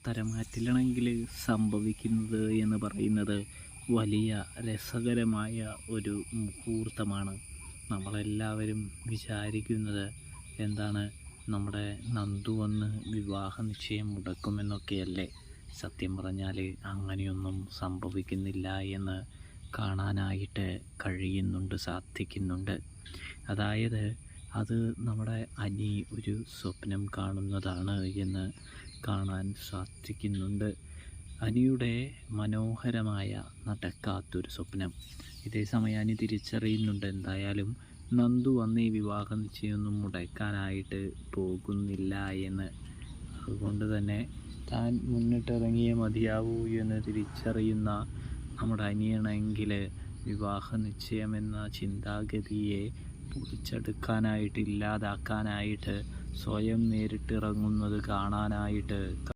തരമാറ്റിലാണെങ്കിൽ സംഭവിക്കുന്നത് എന്ന് പറയുന്നത് വലിയ രസകരമായ ഒരു മുഹൂർത്തമാണ്. നമ്മളെല്ലാവരും വിചാരിക്കുന്നത് എന്താണ്, നമ്മുടെ നന്ദു വന്ന് വിവാഹ നിശ്ചയം മുടക്കുമെന്നൊക്കെയല്ലേ. സത്യം പറഞ്ഞാൽ അങ്ങനെയൊന്നും സംഭവിക്കുന്നില്ല എന്ന് കാണാനായിട്ട് സാധിക്കുന്നുണ്ട്. അതായത് അത് നമ്മുടെ അനി ഒരു സ്വപ്നം കാണുന്നതാണ് എന്ന് കാണാൻ സാധിക്കുന്നുണ്ട്. അനിയുടെ മനോഹരമായ നടക്കാത്തൊരു സ്വപ്നം. ഇതേ സമയം അനി തിരിച്ചറിയുന്നുണ്ട് എന്തായാലും നന്ദു വന്ന് ഈ വിവാഹ നിശ്ചയമൊന്നും മുടക്കാനായിട്ട് പോകുന്നില്ല എന്ന്. അതുകൊണ്ട് തന്നെ താൻ മുന്നിട്ടിറങ്ങിയേ മതിയാവൂ എന്ന് തിരിച്ചറിയുന്ന നമ്മുടെ അനിയാണെങ്കിൽ വിവാഹ നിശ്ചയമെന്ന ചിന്താഗതിയെ പൊളിച്ചെടുക്കാനായിട്ട്, ഇല്ലാതാക്കാനായിട്ട് സ്വയം നേരിട്ടിറങ്ങുന്നത് കാണാനായിട്ട്